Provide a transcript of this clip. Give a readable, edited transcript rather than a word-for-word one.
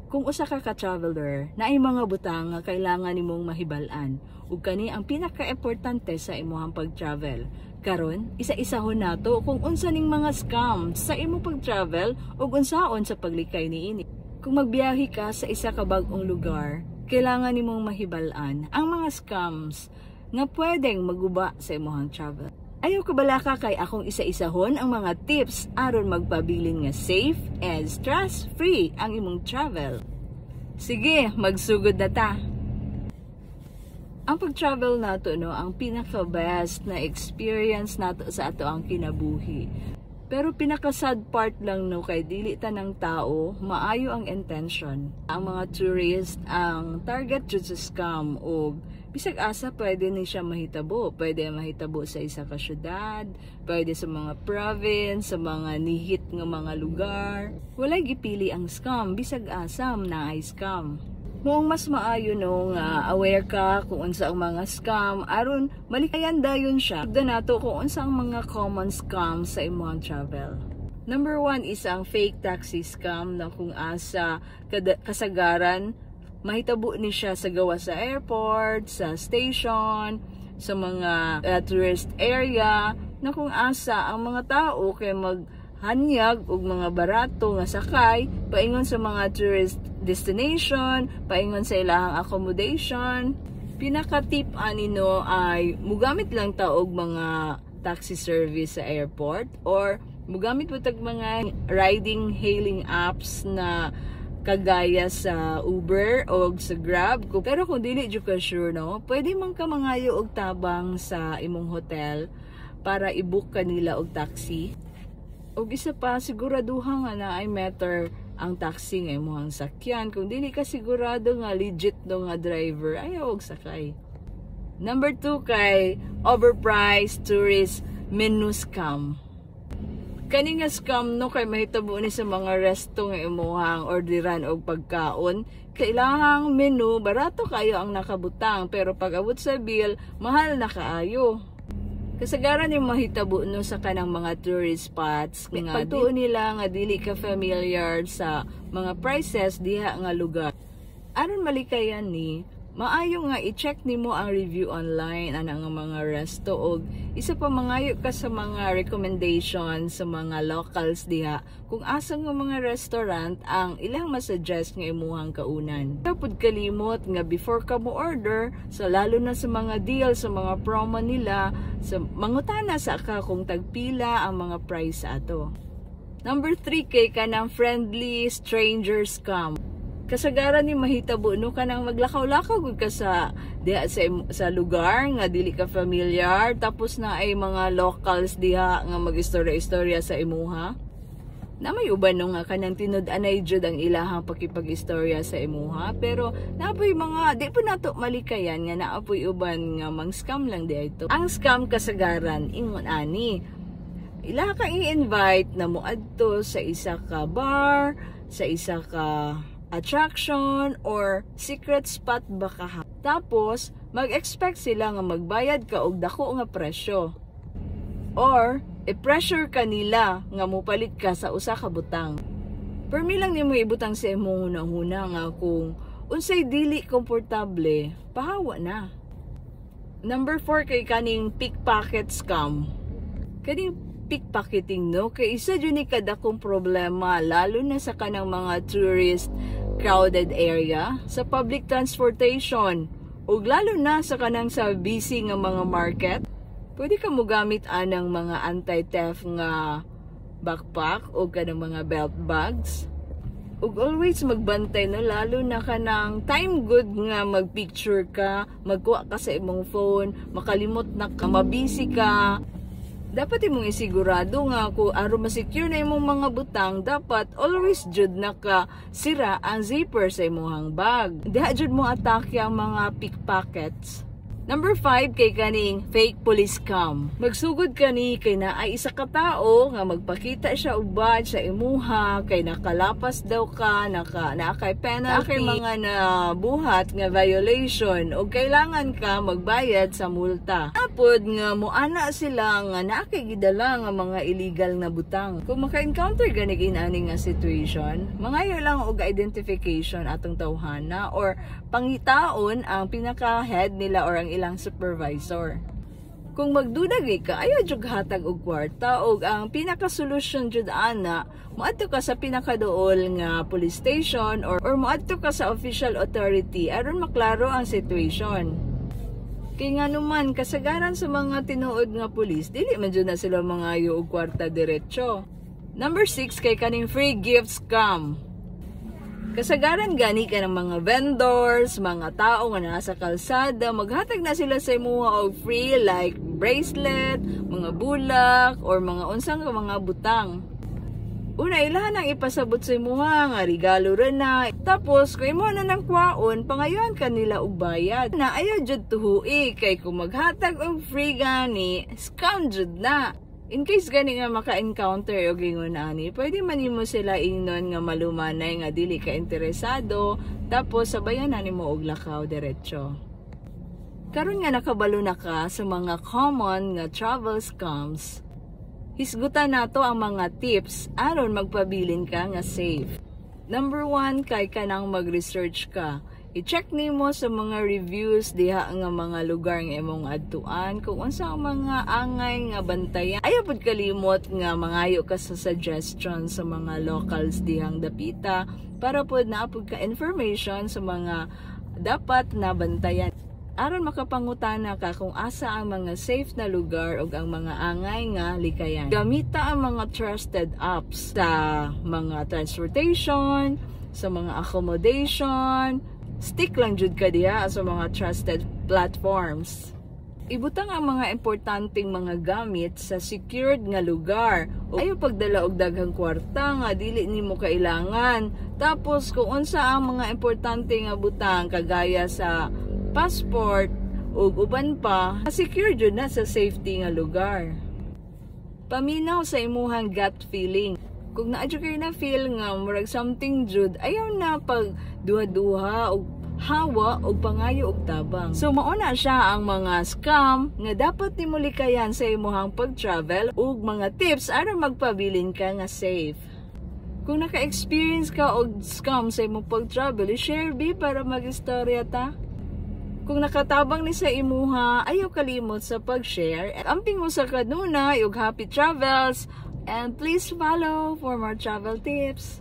Kung usa ka traveler na ay mga butang nga kailangan nimong mahibal-an ug kani ang pinaka-importante sa imong pag-travel. Karon, isa-isahon nato kung unsa ning mga scam sa imong pag-travel ug unsaon sa paglikay niini. Kung magbiyahe ka sa isa ka bag-ong lugar, kailangan nimong mahibal-an ang mga scams nga pwedeng maguba sa imong travel. Ayaw kabalaka kay akong isa-isahon ang mga tips aron magpabilin nga safe and stress-free ang imong travel. Sige, magsugod na ta! Ang pag-travel nato ang pinaka-best na experience nato sa ato ang kinabuhi. Pero pinaka-sad part lang kay dili tanang tao maayo ang intention. Ang mga tourist ang target jud sa scam o bisag asa pwede ni siya mahitabo. Pwede mahitabo sa isa ka syudad, pwede sa mga province, sa mga nihit nga mga lugar. Walay gipili ang scam, bisag asam na ay scam. Moong mas maayo nga aware ka kung unsa ang mga scam aron malikayan dayon siya. Tignan nato kung unsa ang mga common scam sa imong travel. Number 1 is ang fake taxi scam na kung asa kasagaran mahitabo ni siya sa gawa sa airport, sa station, sa mga tourist area na kung asa ang mga tao kay maghanyag og mga barato nga sakay paingon sa mga tourist destination, paingon sa ilahang accommodation. Pinaka-tip anino ay mugamit lang ta og mga taxi service sa airport or mugamit mo tag mga riding hailing apps na kagaya sa Uber o sa Grab. Pero kung dili jud ka sure pwede man ka mangayo og tabang sa imong hotel para i-book kanila og taxi. Og isa pa, siguraduha nga na ay meter ang taxi nga imong sakyan. Kung dili ka sigurado nga legit nga driver, ayaw og sakay. Number 2 kay overpriced tourist menu scam. Kani nga scam kay mahitabo ni sa mga resto nga imuhang orderan og pagkaon. Kailahang menu barato kayo ang nakabutang pero pag abot sa bill mahal na kaayo. Kasagaran yung mahitabo sa kanang mga tourist spots nga pagtuon nila nga dili ka familiar sa mga prices diha nga lugar. Aron malikayan ni maayo nga i-check nimo ang review online ana nga mga resto og isa pa mangayo ka sa mga recommendations sa mga locals diha kung asa nga mga restaurant ang ilang masuggest nga imuhang kaunan. Tapod kalimot nga before ka mo order sa lalo na sa mga deal sa mga promo nila sa mangutana sa ka kung tagpila ang mga price sa ato. Number 3 kay kanang friendly stranger scam. Kasagaran ni mahitabo kanang maglakaw-lakaw gud ka sa diha sa lugar nga dili ka familiar tapos na ay mga locals diha nga magistorya-istorya sa imuha. Na may uban nga kanang tinud-anay jud ang ilahang pakipag-istorya sa imuha pero napoy mga di pa nato malikayan nga naapoy uban nga mang scam lang di ito. Ang scam kasagaran ingon ani ila ka i-invite na moadto sa isa ka bar, sa isa ka attraction or secret spot baka. Tapos mag-expect sila nga magbayad ka og dako nga presyo. Or i-pressure ka nila nga mopalit ka sa usa ka butang. Permi lang nimo ibutang sa imong hunahuna nga kung unsay dili komportable, pahawa na. Number 4 kay kaning pickpocket scam. Kaning pickpocketing kay isa jud ni kadakong problema lalo na sa kanang mga tourist crowded area sa public transportation ug lalo na sa kanang sa busy nga mga market. Pwede ka mogamit anang mga anti-theft nga backpack o kanang mga belt bags. Ug always magbantay lalo na kanang time good nga magpicture ka, magkuha ka sa imong phone, makalimot na ka, mabisi ka. Dapat imong isigurado nga kung aron ma-secure na imong mga butang, dapat always jud naka sira ang zipper sa imong bag. Diha jud mo atake ang mga pickpockets. Number 5 kay kaning fake police scam. Magsugod kani kay naay isa ka tao nga magpakita siya og badge sa imuha kay nakalapas daw ka, naakay penalty, kay mga nabuhat nga violation o kailangan ka magbayad sa multa. Tapod nga moana sila nga naakay gidala nga mga illegal na butang. Kung maka-encounter gani inani nga situation, mangayo lang og identification atong tawhana or pangitaon ang pinaka-head nila or ang ilang supervisor. Kung magdudagi ka, ayaw jud hatag og kwarta og ang pinaka-solusyon jud ana, moadto ka sa pinakaduol nga police station or moadto ka sa official authority aron maklaro ang situation. Kay nga naman kasagaran sa mga tinuod nga pulis, dili man jud na sila mangayo og kwarta diretso. Number 6 kay kaning free gift scam. Kasagaran gani ka ng mga vendors, mga tao nga nasa kalsada, maghatag na sila sa imuha og free like bracelet, mga bulak, or mga unsang mga butang. Una, ilahan ang ipasabot sa imuha nga regalo rin na. Tapos, kung imo na ng kwaon, pangayon ka nila og bayad. Na ayaw jud tuhui, kay kung maghatag og free gani, scam jud na. In case gani nga maka-encounter o gingon ani, pwede man nimo sila ingnon nga malumanay nga dili ka interesado, tapos sabayan na nimo og lakaw diretso. Karon nga nakabalo na ka sa mga common nga travel scams, hisgutan nato ang mga tips aron magpabilin ka nga safe. Number 1 kay kanang mag-research ka. I-check nimo sa mga reviews diha nga mga lugar nga imong adtuan kung unsa ang mga angay nga bantayan. Ayaw pud kalimot nga mangayo ka sa suggestions sa mga locals dihang dapita para pud naapod ka information sa mga dapat na bantayan. Aron makapangutana ka kung asa ang mga safe na lugar ug ang mga angay nga likayan. Gamita ang mga trusted apps sa mga transportation, sa mga accommodation. Stick lang jud ka diha sa mga trusted platforms. Ibutang ang mga importanteng mga gamit sa secured nga lugar. Ayaw pagdala og daghang kwarta nga dili nimo kailangan. Tapos kung unsa ang mga importante nga butang kagaya sa passport ug uban pa, secure jud na sa safety nga lugar. Paminaw sa imuhang gut feeling. Kung naadyo kayo na feel nga murag something jud, ayaw na pag duha-duha o hawa o pangayo og tabang. So mauna siya ang mga scam nga dapat nimo likayan sa imong pag-travel ug mga tips aron magpabilin ka nga safe. Kung naka-experience ka og scam sa imong pag-travel, share bi para mag-istorya ta. Kung nakatabang ni sa imuha, ayaw kalimot sa pag-share. Amping mo sa kanunay ug happy travels. And please follow for more travel tips.